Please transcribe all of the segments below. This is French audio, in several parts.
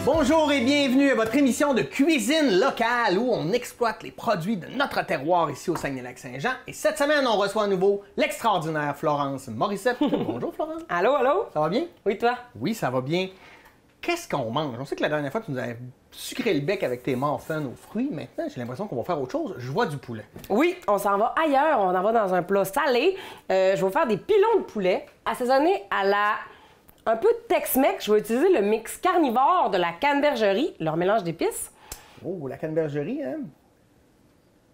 Bonjour et bienvenue à votre émission de cuisine locale où on exploite les produits de notre terroir ici au Saguenay-Lac-Saint-Jean. Et cette semaine, on reçoit à nouveau l'extraordinaire Florence Morissette. Bonjour Florence. Allô, allô? Ça va bien? Oui, toi? Oui, ça va bien. Qu'est-ce qu'on mange? On sait que la dernière fois, tu nous avais sucré le bec avec tes muffins aux fruits. Maintenant, j'ai l'impression qu'on va faire autre chose. Je vois du poulet. Oui, on s'en va ailleurs. On en va dans un plat salé. Je vais vous faire des pilons de poulet assaisonnés à la... un peu Tex-Mex. Je vais utiliser le mix carnivore de la cannebergerie, leur mélange d'épices. Oh, la cannebergerie, hein?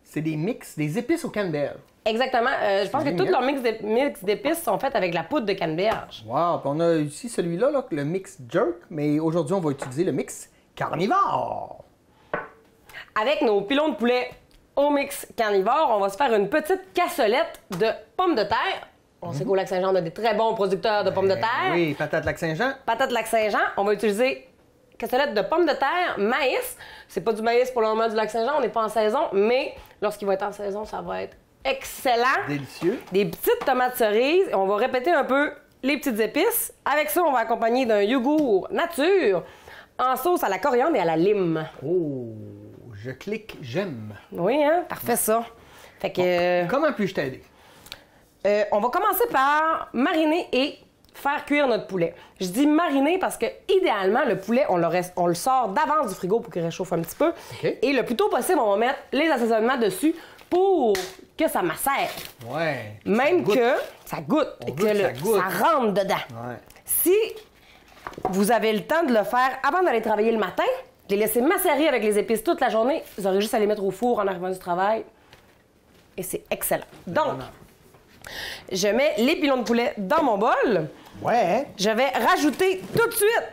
C'est des mix, des épices au canneberge. Exactement. Je pense que génial. tous leurs mix d'épices sont faits avec la poudre de canneberge. Wow! Puis on a ici celui-là, là, le mix jerk, mais aujourd'hui, on va utiliser le mix carnivore. Avec nos pilons de poulet au mix carnivore, on va se faire une petite cassolette de pommes de terre. On sait qu'au Lac-Saint-Jean, on a des très bons producteurs de pommes de terre. Oui, patate Lac-Saint-Jean. Patate Lac-Saint-Jean, on va utiliser cassolette de pommes de terre, maïs. C'est pas du maïs pour le moment du Lac-Saint-Jean, on n'est pas en saison, mais lorsqu'il va être en saison, ça va être excellent. Délicieux. Des petites tomates cerises. On va répéter un peu les petites épices. Avec ça, on va accompagner d'un yogourt nature en sauce à la coriandre et à la lime. Oh, je clique j'aime. Oui, hein? Parfait, ça. Fait que... Comment puis-je t'aider? on va commencer par mariner et faire cuire notre poulet. Je dis mariner parce que idéalement, le poulet, on le sort d'avance du frigo pour qu'il réchauffe un petit peu. OK. Et le plus tôt possible, on va mettre les assaisonnements dessus pour que ça macère. Ouais. Même que ça goûte On et veut que que ça goûte. ça rentre dedans. Ouais. Si vous avez le temps de le faire avant d'aller travailler le matin, de les laisser macérer avec les épices toute la journée, vous aurez juste à les mettre au four en arrivant du travail. Et c'est excellent. Donc, je mets les pilons de poulet dans mon bol. Ouais. Je vais rajouter tout de suite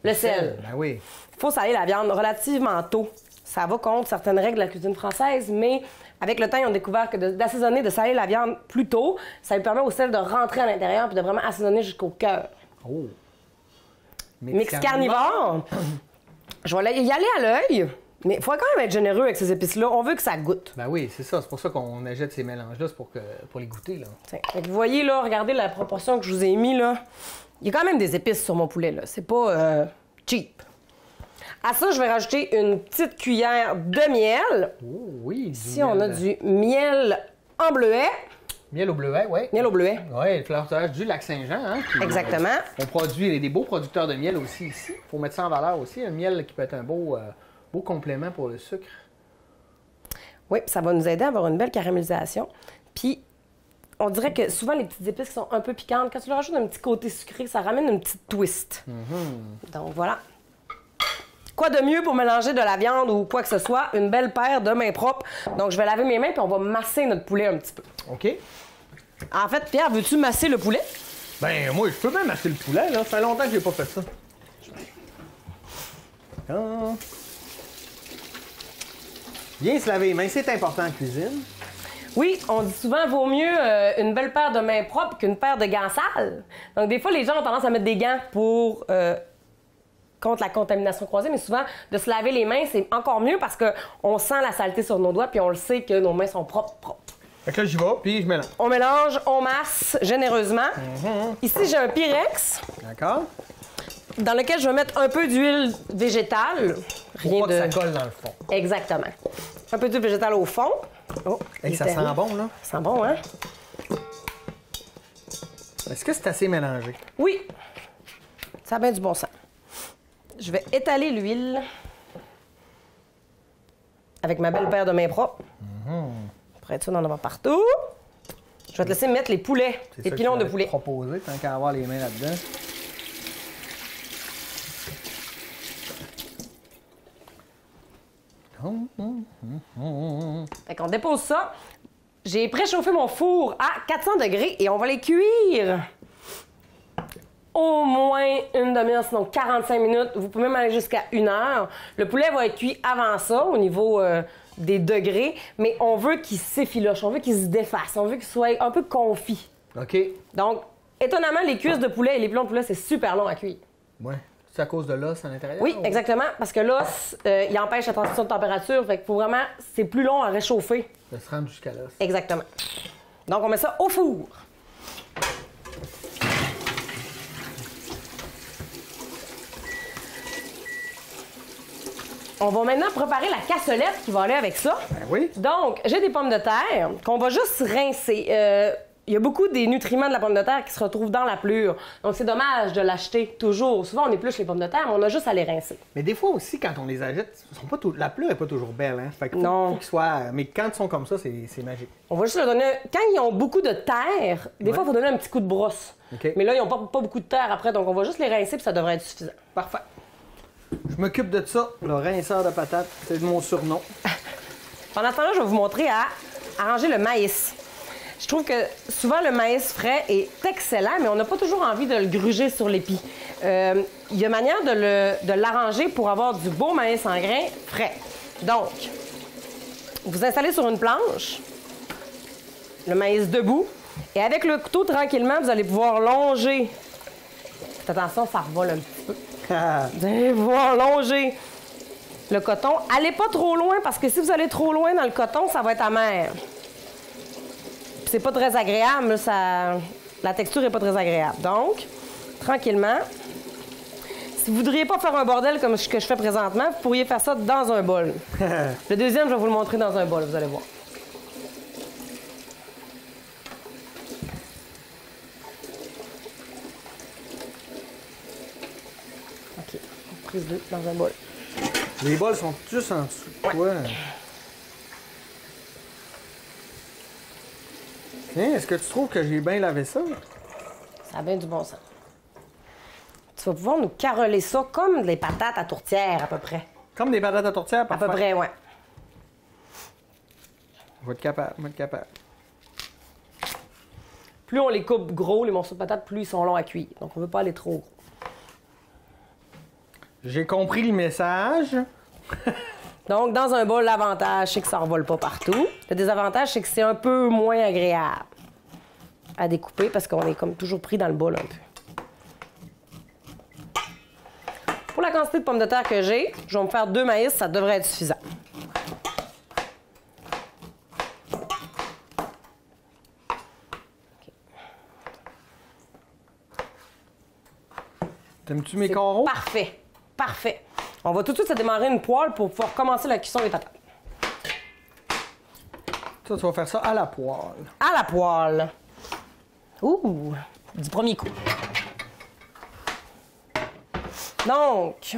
le sel. Ben oui. Il faut saler la viande relativement tôt. Ça va contre certaines règles de la cuisine française, mais avec le temps, ils ont découvert que d'assaisonner, de saler la viande plus tôt, ça lui permet au sel de rentrer à l'intérieur et de vraiment assaisonner jusqu'au cœur. Oh. Mix carnivore. Je vais y aller à l'œil, mais il faut quand même être généreux avec ces épices-là. On veut que ça goûte. Ben oui, c'est ça. C'est pour ça qu'on achète ces mélanges-là. C'est pour les goûter, là. Tiens, fait que vous voyez, là, regardez la proportion que je vous ai mis, là. Il y a quand même des épices sur mon poulet, là. C'est pas cheap. À ça, je vais rajouter une petite cuillère de miel. Oh oui. Ici, on a du miel en bleuet. Miel au bleuet, oui. Miel au bleuet. Oui, le fleur du Lac-Saint-Jean. Hein, Exactement. On produit des beaux producteurs de miel aussi ici. Il faut mettre ça en valeur aussi. Un miel qui peut être un beau complément pour le sucre. Oui, puis ça va nous aider à avoir une belle caramélisation. Puis, on dirait que souvent, les petites épices qui sont un peu piquantes, quand tu leur rajoutes un petit côté sucré, ça ramène une petite twist. Donc, voilà. Quoi de mieux pour mélanger de la viande ou quoi que ce soit? Une belle paire de mains propres. Donc, je vais laver mes mains puis on va masser notre poulet un petit peu. OK. En fait, Pierre, veux-tu masser le poulet? Ben, moi, je peux même masser le poulet, là. Ça fait longtemps que j'ai pas fait ça. Ah. Bien se laver les mains, c'est important en cuisine. Oui, on dit souvent vaut mieux une belle paire de mains propres qu'une paire de gants sales. Donc, des fois, les gens ont tendance à mettre des gants pour... contre la contamination croisée, mais souvent, de se laver les mains, c'est encore mieux parce qu'on sent la saleté sur nos doigts puis on le sait que nos mains sont propres. Fait que là, j'y vais, puis je mélange. On mélange, on masse généreusement. Ici, j'ai un Pyrex D'accord? dans lequel je vais mettre un peu d'huile végétale. Pour pas que ça colle dans le fond. Exactement. Un peu d'huile végétale au fond. Oh, Hey, ça sent bon, là. Ça sent bon, hein? Est-ce que c'est assez mélangé? Oui. Ça a bien du bon sens. Je vais étaler l'huile avec ma belle paire de mains propres. Pour être sûr d'en avoir partout. Je vais te laisser mettre les poulets, les pilons de poulet. Proposer tant qu'à avoir les mains là-dedans. Fait qu'on dépose ça. J'ai préchauffé mon four à 400 degrés et on va les cuire au moins une demi-heure, sinon 45 minutes. Vous pouvez même aller jusqu'à 1 heure. Le poulet va être cuit avant ça, au niveau des degrés, mais on veut qu'il s'effiloche, on veut qu'il se défasse, on veut qu'il soit un peu confit. OK. Donc, étonnamment, les cuisses de poulet et les pilons de poulet, c'est super long à cuire. Ouais. C'est à cause de l'os à l'intérieur? Oui, exactement, parce que l'os, il empêche la transition de température, fait qu'il faut vraiment, c'est plus long à réchauffer. De se rendre jusqu'à l'os. Exactement. Donc, on met ça au four. on va maintenant préparer la cassolette qui va aller avec ça. Ben oui. Donc, j'ai des pommes de terre qu'on va juste rincer. Il y a beaucoup des nutriments de la pomme de terre qui se retrouvent dans la pelure. Donc, c'est dommage de l'acheter toujours. Souvent, on épluche les pommes de terre, mais on a juste à les rincer. Mais des fois aussi, quand on les achète, la pelure n'est pas toujours belle. Hein? Fait qu'il faut qu'ils soient... Mais quand ils sont comme ça, c'est magique. On va juste leur donner... Quand ils ont beaucoup de terre, des fois, il faut donner un petit coup de brosse. Okay. Mais là, ils n'ont pas beaucoup de terre après, donc on va juste les rincer puis ça devrait être suffisant. Parfait. Je m'occupe de ça, le rinceur de patates. C'est mon surnom. Pendant ce temps-là, je vais vous montrer à arranger le maïs. Je trouve que souvent, le maïs frais est excellent, mais on n'a pas toujours envie de le gruger sur l'épi. Il y a manière de l'arranger pour avoir du beau maïs en grains frais. Donc, vous installez sur une planche le maïs debout et avec le couteau, tranquillement, vous allez pouvoir longer. Faites attention, ça revole un petit peu. Vous allez pouvoir longer le coton. Allez pas trop loin parce que si vous allez trop loin dans le coton, ça va être amer. C'est pas très agréable, la texture n'est pas très agréable. Donc, tranquillement, si vous voudriez pas faire un bordel comme ce que je fais présentement, vous pourriez faire ça dans un bol. Le deuxième, je vais vous le montrer dans un bol, vous allez voir. OK, prise 2 dans un bol. Les bols sont juste en dessous. Ouais. Tiens, est-ce que tu trouves que j'ai bien lavé ça? Ça a bien du bon sens. Tu vas pouvoir nous caroler ça comme des patates à tourtière, à peu près. Comme des patates à tourtière, parfait. À peu près, ouais. Je vais être capable, Plus on les coupe gros, les morceaux de patates, plus ils sont longs à cuire. Donc, on ne veut pas aller trop gros. J'ai compris le message. Donc, dans un bol, l'avantage, c'est que ça ne revole pas partout. Le désavantage, c'est que c'est un peu moins agréable à découper parce qu'on est comme toujours pris dans le bol un peu. Pour la quantité de pommes de terre que j'ai, je vais me faire 2 maïs, ça devrait être suffisant. T'aimes-tu mes carreaux? Parfait. Parfait. On va tout de suite se démarrer une poêle pour pouvoir commencer la cuisson des patates. Ça, tu vas faire ça à la poêle. À la poêle. Ouh, du premier coup. Donc,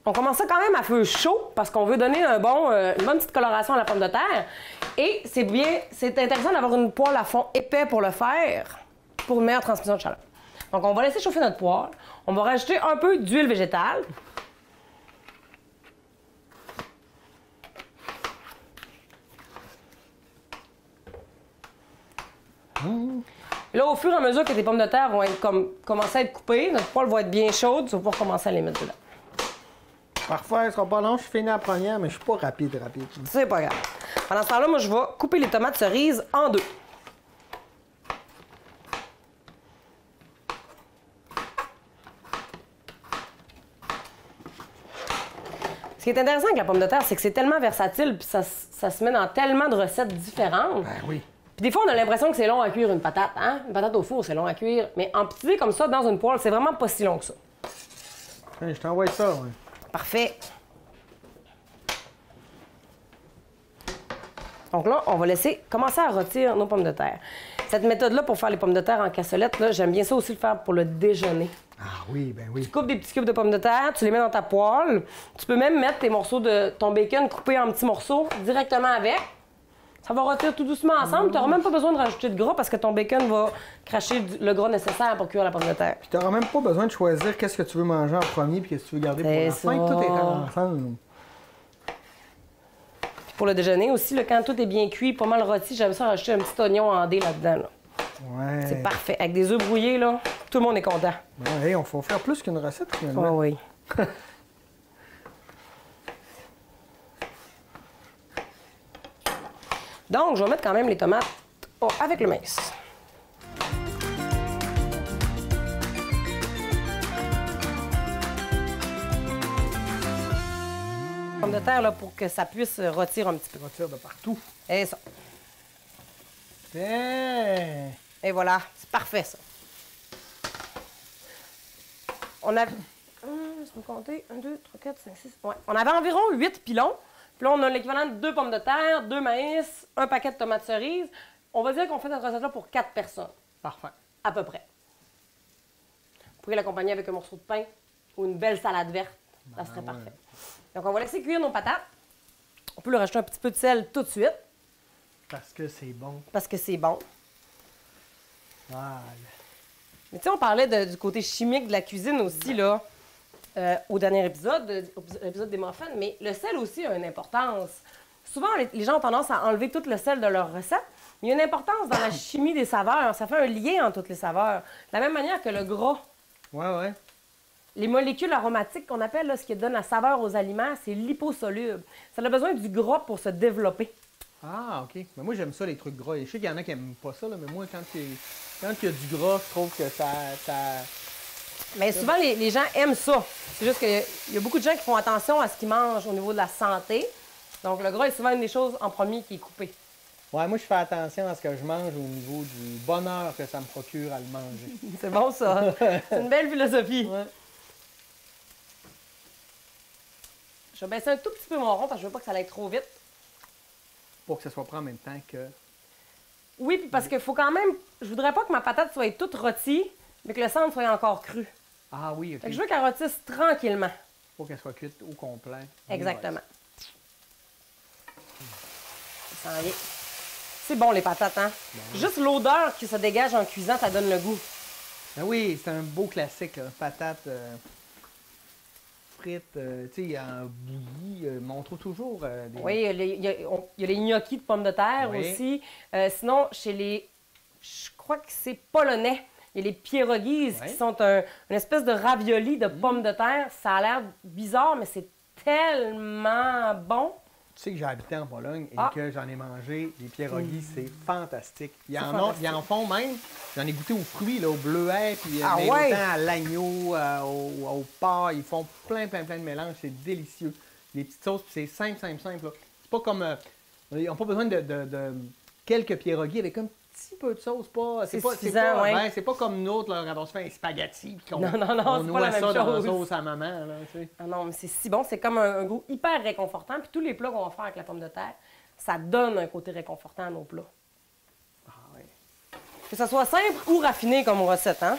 on commence ça quand même à feu chaud parce qu'on veut donner une bonne petite coloration à la pomme de terre. Et c'est intéressant d'avoir une poêle à fond épais pour le faire, pour une meilleure transmission de chaleur. Donc, on va laisser chauffer notre poêle. On va rajouter un peu d'huile végétale. Là, au fur et à mesure que tes pommes de terre vont être commencer à être coupées, notre poêle va être bien chaude, tu vas pouvoir commencer à les mettre dedans. Parfait, ce sera pas long, je finis la première, mais je suis pas rapide. C'est pas grave. Pendant ce temps-là, moi, je vais couper les tomates cerises en 2. Ce qui est intéressant avec la pomme de terre, c'est que c'est tellement versatile, puis ça se met dans tellement de recettes différentes. Ben oui. Puis des fois, on a l'impression que c'est long à cuire une patate, hein? Une patate au four, c'est long à cuire. Mais en petit comme ça, dans une poêle, c'est vraiment pas si long que ça. Hey, je t'envoie ça, ouais. Parfait. Donc là, on va laisser commencer à rôtir nos pommes de terre. Cette méthode-là, pour faire les pommes de terre en cassolette, là, j'aime bien ça aussi le faire pour le déjeuner. Ah oui, ben oui. Tu coupes des petits cubes de pommes de terre, tu les mets dans ta poêle. Tu peux même mettre tes morceaux de ton bacon coupé en petits morceaux directement avec. Ça va rôtir tout doucement ensemble. Tu n'auras même pas besoin de rajouter de gras parce que ton bacon va cracher le gras nécessaire pour cuire la pomme de terre. Puis tu n'auras même pas besoin de choisir qu'est-ce que tu veux manger en premier puis qu'est-ce que tu veux garder pour la fin. Tout est ensemble. Puis pour le déjeuner aussi, là, quand tout est bien cuit, pas mal rôti, j'aime ça rajouter un petit oignon en dés là-dedans. Là. Ouais. C'est parfait. Avec des œufs brouillés, là, tout le monde est content. Ouais, on faut faire plus qu'une recette finalement. Oh, oui. Donc, je vais mettre quand même les tomates avec le maïs. Pomme de terre là, pour que ça puisse rôtir un petit peu. Rôtir de partout. Et ça. Et voilà, c'est parfait ça. On a... Faut compter. 1, 2, 3, 4, 5, 6. Ouais. On avait environ 8 pilons. Puis là, on a l'équivalent de 2 pommes de terre, 2 maïs, un paquet de tomates cerises. On va dire qu'on fait cette recette-là pour 4 personnes. Parfait. À peu près. Vous pourriez l'accompagner avec un morceau de pain ou une belle salade verte. Ça serait parfait. Donc, on va laisser cuire nos patates. On peut leur rajouter un petit peu de sel tout de suite. Parce que c'est bon. Parce que c'est bon. Voilà. Mais tu sais, on parlait du côté chimique de la cuisine aussi, là, au dernier épisode, l'épisode des muffins, mais le sel aussi a une importance. Souvent, les gens ont tendance à enlever tout le sel de leur recette, mais il y a une importance dans la chimie des saveurs. Ça fait un lien entre toutes les saveurs. De la même manière que le gras. Ouais. Les molécules aromatiques qu'on appelle, là, ce qui donne la saveur aux aliments, c'est liposoluble. Ça a besoin du gras pour se développer. Ah, OK. Mais moi, j'aime ça, les trucs gras. Je sais qu'il y en a qui n'aiment pas ça, là, mais moi, quand il y a du gras, je trouve que ça... Mais souvent, les gens aiment ça. C'est juste qu'il y a beaucoup de gens qui font attention à ce qu'ils mangent au niveau de la santé. Donc, le gras est souvent une des choses en premier qui est coupée. Ouais, moi, je fais attention à ce que je mange au niveau du bonheur que ça me procure à le manger. C'est bon, ça. C'est une belle philosophie. Ouais. Je vais baisser un tout petit peu mon rond parce que je veux pas que ça aille trop vite. Pour que ça soit pris en même temps que... Oui, puis parce qu'il faut quand même... Je voudrais pas que ma patate soit toute rôtie, mais que le centre soit encore cru. Ah oui, OK. Fait que je veux qu'elle rôtisse tranquillement. Pour qu'elle soit cuite au complet. Exactement. Ça s'en vient. C'est bon, les patates, hein? Ben, juste l'odeur qui se dégage en cuisant, ça donne le goût. Ben oui, c'est un beau classique, là. Patates frites, tu sais, en bouillie. Mais on trouve toujours des... Oui, il y a les gnocchis de pommes de terre aussi. Sinon, chez les... Je crois que c'est polonais. Il y a les pierogies qui sont une espèce de ravioli de pommes de terre. Ça a l'air bizarre, mais c'est tellement bon. Tu sais que j'ai habité en Pologne et que j'en ai mangé des pierogies, c'est fantastique. Ils en font même. J'en ai goûté aux fruits, là, au bleuet, puis autant à l'agneau, au porc. Ils font plein de mélanges. C'est délicieux. Les petites sauces, c'est simple. Là. C'est pas comme... ils n'ont pas besoin de quelques pierogies avec un petit peu de sauce. C'est pas comme nous autres, là, quand on se fait un spaghetti puis qu'on noie ça dans la sauce à maman. Là, tu sais. Ah non, mais c'est si bon. C'est comme un goût hyper réconfortant. Puis tous les plats qu'on va faire avec la pomme de terre, ça donne un côté réconfortant à nos plats. Ah oui. Que ça soit simple ou raffiné comme recette, hein?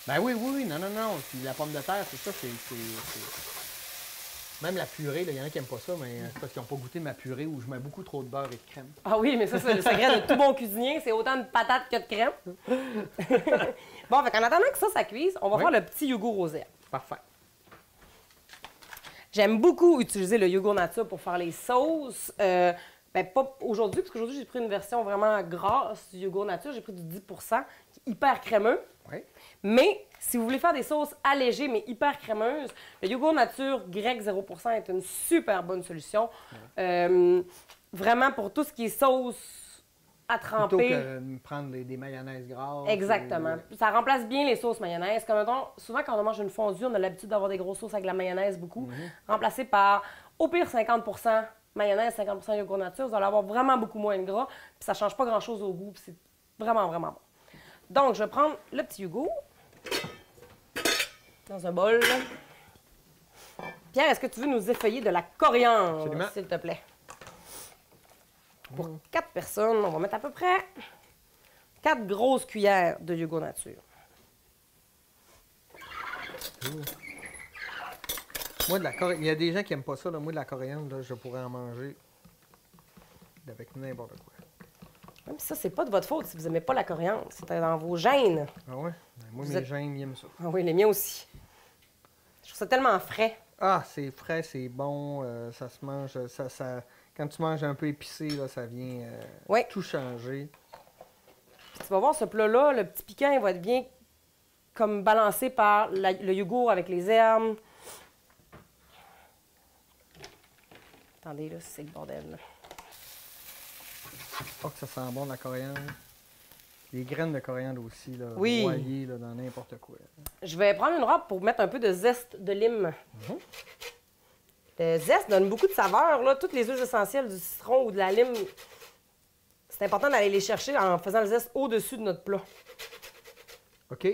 Ben oui. Non. Puis la pomme de terre, c'est ça, c'est... Même la purée, il y en a qui n'aiment pas ça, mais c'est parce qu'ils n'ont pas goûté ma purée où je mets beaucoup trop de beurre et de crème. Ah oui, mais ça, c'est le secret de tout bon cuisinier. C'est autant de patates que de crème. Bon, en attendant que ça cuise, on va faire le petit yogourt aux herbes. Parfait. J'aime beaucoup utiliser le yogourt nature pour faire les sauces. Pas aujourd'hui, parce qu'aujourd'hui, j'ai pris une version vraiment grasse du yogourt nature. J'ai pris du 10 qui est hyper crémeux. Oui. Mais si vous voulez faire des sauces allégées, mais hyper crémeuses, le yogourt nature grec 0% est une super bonne solution. Vraiment pour tout ce qui est sauce à tremper. Plutôt que de prendre des mayonnaises grasses. Exactement. Ça remplace bien les sauces mayonnaise. Comme mettons, souvent quand on mange une fondue, on a l'habitude d'avoir des grosses sauces avec la mayonnaise beaucoup. Remplacé par, au pire, 50% mayonnaise, 50% yogourt nature. Vous allez avoir vraiment beaucoup moins de gras. Puis ça ne change pas grand-chose au goût. Puis c'est vraiment bon. Donc, je vais prendre le petit yogourt dans un bol. Pierre, est-ce que tu veux nous effeuiller de la coriandre, s'il te plaît? Pour 4 personnes, on va mettre à peu près 4 grosses cuillères de yogourt nature. Moi, il y a des gens qui n'aiment pas ça. Là. Moi, de la coriandre, là, je pourrais en manger avec n'importe quoi. Même ça, c'est pas de votre faute si vous n'aimez pas la coriandre. C'est dans vos gènes. Ah ouais? Moi, mes gènes, ils aiment ça. Ah oui, les miens aussi. Je trouve ça tellement frais. Ah, c'est frais, c'est bon. Ça se mange. Quand tu manges un peu épicé, là, ça vient tout changer. Puis tu vas voir, ce plat-là, le petit piquant, il va être bien comme balancé par le yogourt avec les herbes. Attendez, là, c'est le bordel, là. Oh, que ça sent bon, la coriandre. Les graines de coriandre aussi, là, oui. Broyées là, dans n'importe quoi. Je vais prendre une robe pour mettre un peu de zeste de lime. Le zeste donne beaucoup de saveur, là. Toutes les huiles essentielles du citron ou de la lime, c'est important d'aller les chercher en faisant le zeste au-dessus de notre plat. OK.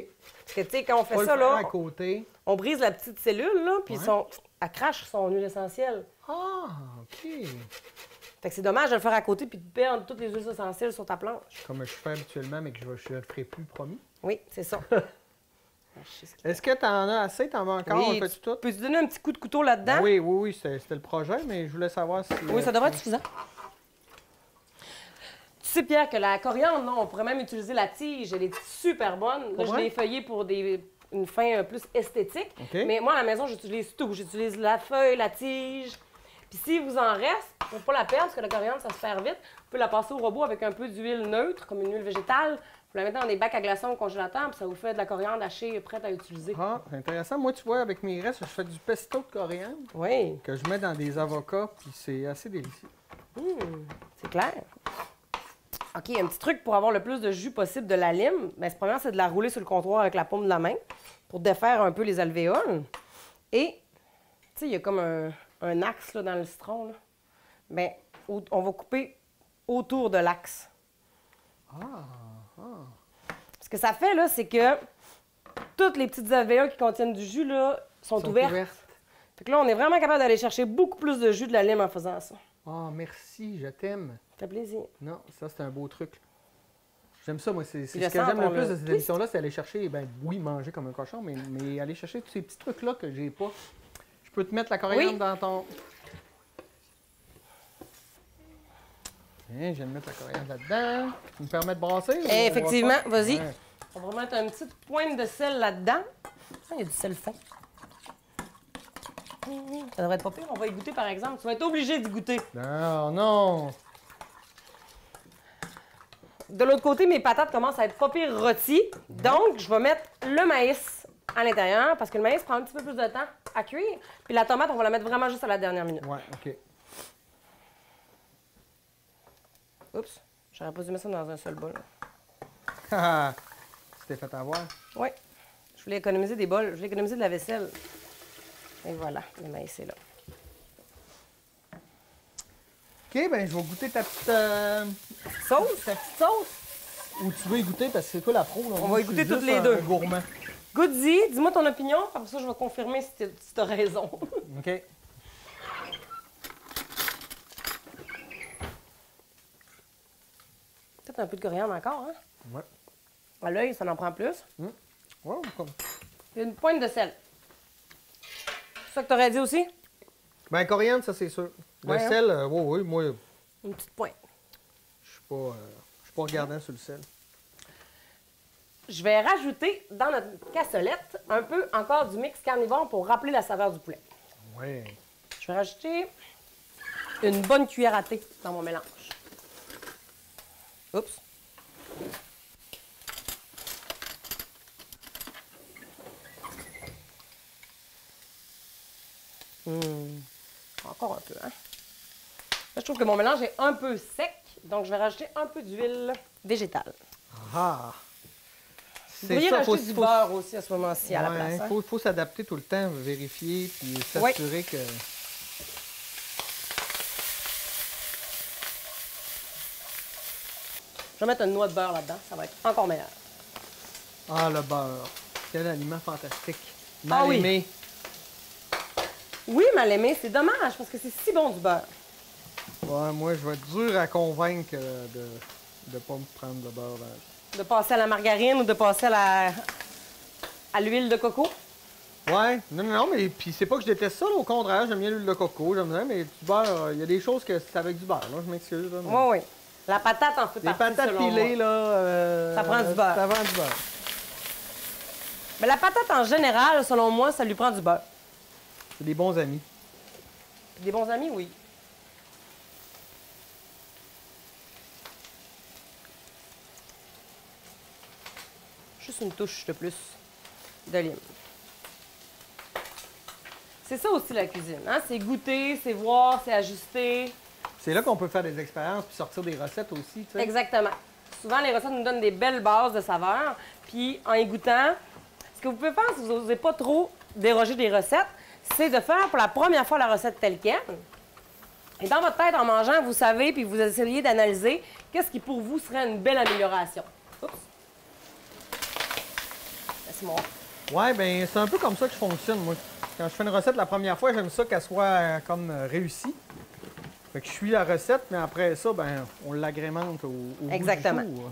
Parce que, tu sais, quand on fait Pas ça, le faire là, à côté. on brise la petite cellule, là, puis Ouais. elle crache son huile essentielle. Ah, OK. Fait que c'est dommage de le faire à côté puis de perdre toutes les huiles essentielles sur ta planche. Comme je fais habituellement, mais que je le ferai plus, promis. Oui, c'est ça. Est-ce que tu en as assez? Tu en veux encore? Oui, On fait tout? peux-tu donner un petit coup de couteau là-dedans? Oui, c'était le projet, mais je voulais savoir si... Oui, ça devrait être suffisant. Tu sais, Pierre, que la coriandre, non, on pourrait même utiliser la tige. Elle est super bonne. Là, je vrai? l'ai effeuillée pour une fin plus esthétique. OK. Mais moi, à la maison, j'utilise tout. J'utilise la feuille, la tige. Puis si vous en reste, pour ne pas la perdre, parce que la coriandre, ça se perd vite, vous pouvez la passer au robot avec un peu d'huile neutre, comme une huile végétale. Vous la mettez dans des bacs à glaçons au congélateur, puis ça vous fait de la coriandre hachée prête à utiliser. Ah, c'est intéressant. Moi, tu vois, avec mes restes, je fais du pesto de coriandre Oui, que je mets dans des avocats, puis c'est assez délicieux. c'est clair. OK, un petit truc pour avoir le plus de jus possible de la lime. Bien, premièrement, c'est de la rouler sur le comptoir avec la paume de la main pour défaire un peu les alvéoles. Et, tu sais, il y a comme un axe là, dans le citron. Là. Bien, on va couper autour de l'axe. Ce que ça fait, là, c'est que toutes les petites alvéoles qui contiennent du jus, là, sont ouvertes. Fait que là, on est vraiment capable d'aller chercher beaucoup plus de jus de la lime en faisant ça. Ah, merci, je t'aime. Ça fait plaisir. Non, ça, c'est un beau truc. J'aime ça, moi. C'est ce le que j'aime centre, le plus de cette twist. émission-là, c'est aller chercher, ben oui, manger comme un cochon, mais aller chercher tous ces petits trucs-là que j'ai pas. Je peux te mettre la coriandre Oui. dans ton... Tiens, je viens de mettre la coriandre là-dedans. Tu me permets de brasser? ou on va Effectivement, pas? vas-y. Ouais. On va mettre une petite pointe de sel là-dedans. Ah, il y a du sel fin. Ça devrait être pas pire. On va y goûter, par exemple. Tu vas être obligé d'y goûter. Non, non. De l'autre côté, mes patates commencent à être pas pire rôties. Donc, je vais mettre le maïs à l'intérieur parce que le maïs prend un petit peu plus de temps à cuire. Puis la tomate, on va la mettre vraiment juste à la dernière minute. Ouais, OK. Oups, j'aurais pas dû mettre ça dans un seul bol. Haha, tu t'es fait avoir. Oui, je voulais économiser des bols. Je voulais économiser de la vaisselle. Et voilà, le maïs est là. OK, ben je vais goûter ta petite... Sauce, ta petite sauce. Ou tu veux y goûter parce que c'est toi la pro. Là. On Moi, va y je suis goûter toutes juste les deux. un gourmand. Goûte-y, dis-moi ton opinion, comme ça je vais confirmer si tu as raison. OK. Peut-être un peu de coriandre encore, hein? Ouais. À l'œil, ça en prend plus. Ouais, comme... Et une pointe de sel. C'est ça que tu aurais dit aussi? Ben, coriandre, ça, c'est sûr. Le Ouais, hein? sel, oui, moi, Une petite pointe. je suis pas regardant sur le sel. Je vais rajouter dans notre cassolette un peu encore du mix carnivore pour rappeler la saveur du poulet. Ouais. Je vais rajouter une bonne cuillère à thé dans mon mélange. Oups. Encore un peu, hein? Là, je trouve que mon mélange est un peu sec, donc je vais rajouter un peu d'huile végétale. Ah! Vous pourriez rajouter du beurre aussi à ce moment-ci à la place. Il Hein? faut s'adapter tout le temps, vérifier, puis s'assurer que... Je vais mettre une noix de beurre là-dedans, ça va être encore meilleur. Ah, le beurre. Quel aliment fantastique. Ah Mal oui. aimé. Oui, mal aimé, c'est dommage parce que c'est si bon du beurre. Ouais, moi, je vais être dur à convaincre de ne pas me prendre le beurre. De passer à la margarine ou de passer à l'huile de coco. Ouais, non, mais puis c'est pas que je déteste ça, là, au contraire, j'aime bien l'huile de coco, j'aime bien, mais du beurre, il y a des choses que c'est avec du beurre, là, je m'excuse. Là, mais... Oui, oui. La patate en fait Les partie, patates selon pilées, moi. là, Ça prend du beurre. Ça prend du beurre. Mais la patate en général, selon moi, ça lui prend du beurre. C'est des bons amis. Des bons amis, oui. Juste une touche de plus de lime. C'est ça aussi la cuisine, hein? C'est goûter, c'est voir, c'est ajuster. C'est là qu'on peut faire des expériences puis sortir des recettes aussi, tu sais. Exactement. Souvent, les recettes nous donnent des belles bases de saveurs. Puis, en y goûtant, ce que vous pouvez faire si vous n'osez pas trop déroger des recettes, c'est de faire pour la première fois la recette telle qu'elle. Et dans votre tête, en mangeant, vous savez, puis vous essayez d'analyser qu'est-ce qui, pour vous, serait une belle amélioration. Oups. Simon. Ouais, ben c'est un peu comme ça que je fonctionne, moi. Quand je fais une recette la première fois, j'aime ça qu'elle soit comme réussie. Fait que je suis la recette, mais après ça, ben on l'agrémente au Exactement. bout du jour.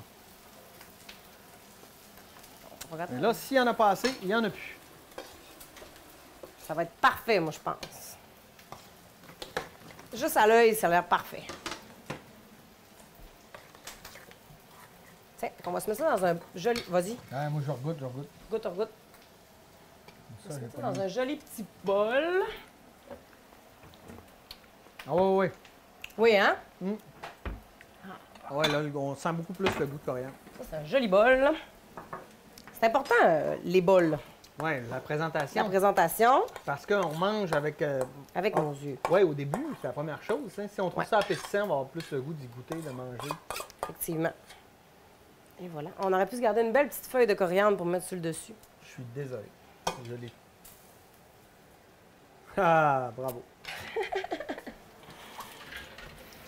Regarde. Mais là, s'il n'y en a pas assez, il n'y en a plus. Ça va être parfait, moi, je pense. Juste à l'œil, ça a l'air parfait. Tiens, on va se mettre ça dans un joli... Vas-y, Ouais, moi, je regoute, je regoute. goûte, regoute. On va Ça, se j'ai mettre ça pas dans mis. un joli petit bol. Ah ouais, ouais. Oui, hein? Ah ouais, là, on sent beaucoup plus le goût de coriandre. Ça, c'est un joli bol. C'est important, les bols. Ouais, la La présentation. présentation, Parce qu'on mange avec... avec nos yeux, Ouais, au début, c'est la première chose. Hein. Si on trouve Ouais. ça appétissant, on va avoir plus le goût d'y goûter, de manger. effectivement. Et voilà. On aurait pu se garder une belle petite feuille de coriandre pour mettre sur le dessus. Je suis désolé. Je l'ai. Ah, bravo.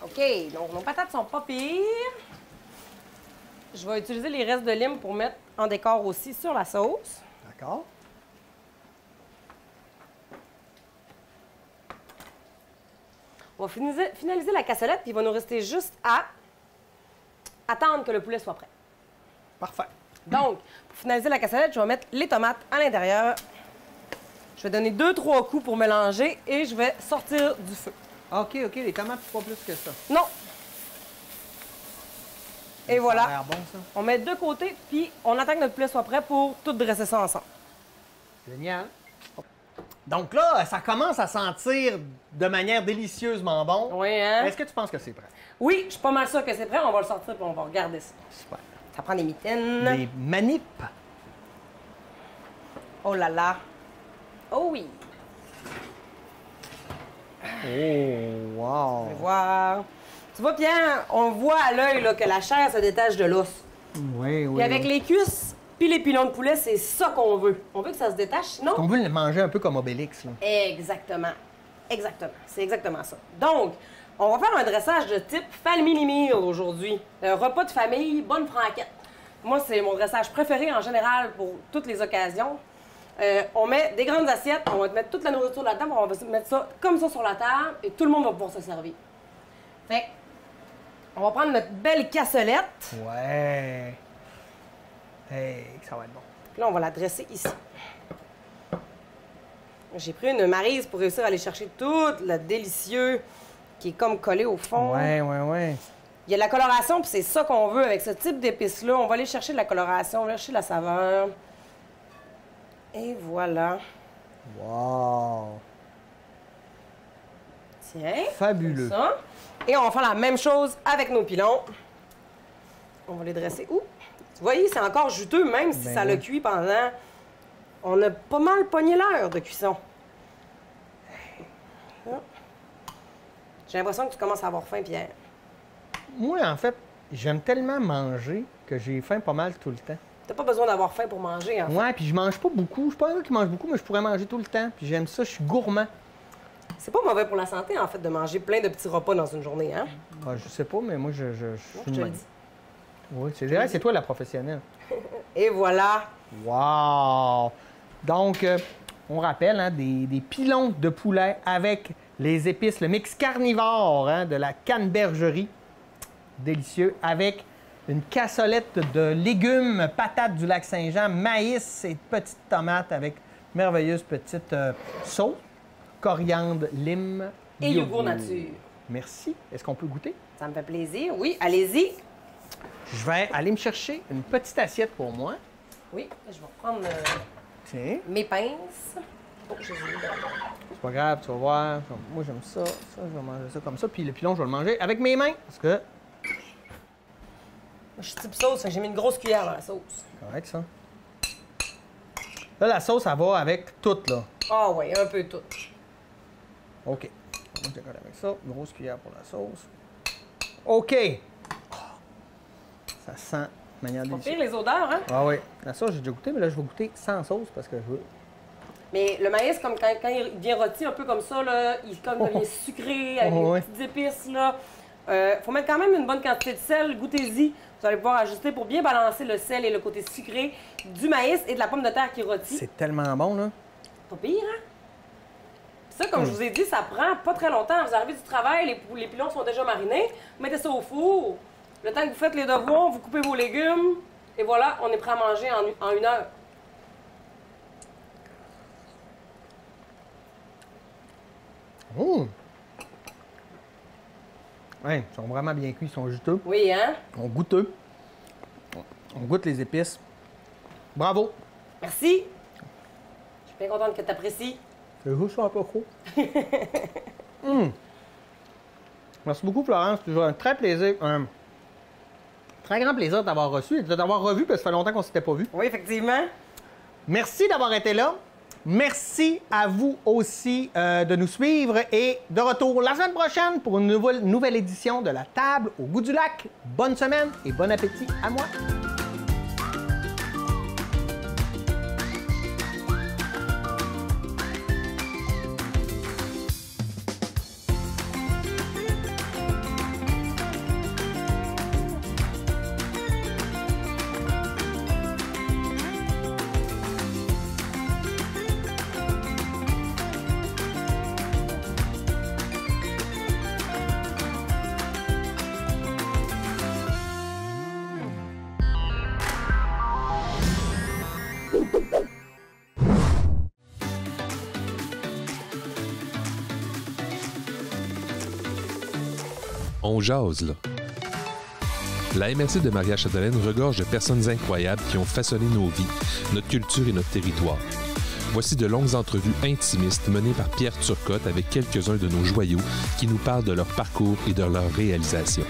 OK, donc nos patates sont pas pires. Je vais utiliser les restes de lime pour mettre en décor aussi sur la sauce. D'accord. On va finaliser la cassolette, puis il va nous rester juste à attendre que le poulet soit prêt. Parfait. Donc, pour finaliser la cassolette, je vais mettre les tomates à l'intérieur. Je vais donner 2-3 coups pour mélanger et je vais sortir du feu. OK, OK. Les tomates, pas plus que ça. Non! Et Ça a voilà. l'air bon, ça. On met de côté, puis on attend que notre poulet soit prêt pour tout dresser ça ensemble. Génial. Donc là, ça commence à sentir de manière délicieusement bon. Oui, hein? Est-ce que tu penses que c'est prêt? Oui, je suis pas mal sûre que c'est prêt. On va le sortir puis on va regarder ça. Super. Ça prend des mitaines. Des manips. Oh là là. Oh oui. Oh, wow. On va voir. Tu vois, Pierre, on voit à l'œil là, que la chair se détache de l'os. Oui, oui. Puis avec oui. les cuisses puis les pilons de poulet, c'est ça qu'on veut. On veut que ça se détache, sinon... On veut le manger un peu comme Obélix, là. Exactement. Exactement. C'est exactement ça. Donc, on va faire un dressage de type family meal aujourd'hui. Un repas de famille, bonne franquette. Moi, c'est mon dressage préféré en général pour toutes les occasions. On met des grandes assiettes, on va mettre toute la nourriture là-dedans, on va mettre ça comme ça sur la table et tout le monde va pouvoir se servir. Fait on va prendre notre belle cassolette. Ouais. Hey, ça va être bon. Puis là, on va la dresser ici. J'ai pris une maryse pour réussir à aller chercher tout le délicieux qui est comme collé au fond. Ouais, ouais, ouais. Il y a de la coloration, puis c'est ça qu'on veut avec ce type d'épices-là. On va aller chercher de la coloration, on va aller chercher de la saveur. Et voilà. Wow. Tiens. Fabuleux. comme ça. Et on va faire la même chose avec nos pilons. On va les dresser où? Vous voyez, c'est encore juteux, même si Ben ça l'a oui. cuit pendant... On a pas mal pogné l'heure de cuisson. Là. J'ai l'impression que tu commences à avoir faim, Pierre. Moi, en fait, j'aime tellement manger que j'ai faim pas mal tout le temps. T'as pas besoin d'avoir faim pour manger, hein? Ouais, puis je mange pas beaucoup. Je suis pas un gars qui mange beaucoup, mais je pourrais manger tout le temps. Puis j'aime ça, je suis gourmand. C'est pas mauvais pour la santé, en fait, de manger plein de petits repas dans une journée, hein? Ah, je sais pas, mais moi, je Moi, suis je te de le même. dis. Oui, c'est vrai, c'est toi la professionnelle. Et voilà. Wow! Donc, on rappelle, hein, des pilons de poulet avec les épices, le mix carnivore hein, de la Cannebergerie. Délicieux. Avec une cassolette de légumes, patates du lac Saint-Jean, maïs et petites tomates avec merveilleuse petite sauce, coriandre, lime, Et yogourt nature. Merci. Est-ce qu'on peut goûter? Ça me fait plaisir. Oui, allez-y. Je vais aller me chercher une petite assiette pour moi. Oui, je vais prendre Tiens. mes pinces. Oh, j'ai oublié. C'est pas grave, tu vas voir. Moi, j'aime ça. Ça, je vais manger ça comme ça. Puis le pilon, je vais le manger avec mes mains. Parce que. Je suis type sauce, j'ai mis une grosse cuillère dans la sauce. C'est correct, ça. Là, la sauce, elle va avec tout, là. Ah oui, un peu tout. OK. Moi, je décolle avec ça. Grosse cuillère pour la sauce. OK. Ça sent de manière Pas délicieuse. pire les odeurs, hein? Ah oui. La sauce, j'ai déjà goûté, mais là, je vais goûter sans sauce parce que je veux. Mais le maïs, comme quand il devient rôti un peu comme ça, là, il comme devient sucré avec Oh, des ouais. petites épices. Là. Faut mettre quand même une bonne quantité de sel. Goûtez-y. Vous allez pouvoir ajuster pour bien balancer le sel et le côté sucré du maïs et de la pomme de terre qui rôtit. C'est tellement bon, là. Pas pire, hein? Ça, comme je vous ai dit, ça prend pas très longtemps. Vous arrivez du travail, les pilons sont déjà marinés. Vous mettez ça au four. Le temps que vous faites les devoirs, vous coupez vos légumes. Et voilà, on est prêt à manger en 1 heure. Oh! Ouais, ils sont vraiment bien cuits, ils sont juteux. Oui, hein? On goûteux. On goûte les épices. Bravo! Merci! Je suis bien contente que tu apprécies. C'est juste un peu chaud. Merci beaucoup, Florence. C'est toujours un très plaisir. Un très grand plaisir de t'avoir reçu et de t'avoir revu parce que ça fait longtemps qu'on ne s'était pas vu. Oui, effectivement. Merci d'avoir été là. Merci à vous aussi de nous suivre et de retour la semaine prochaine pour une nouvelle édition de La Table au goût du lac. Bonne semaine et bon appétit à moi. On jase, là. La MRC de Maria-Chapdelaine regorge de personnes incroyables qui ont façonné nos vies, notre culture et notre territoire. Voici de longues entrevues intimistes menées par Pierre Turcotte avec quelques-uns de nos joyaux qui nous parlent de leur parcours et de leur réalisation.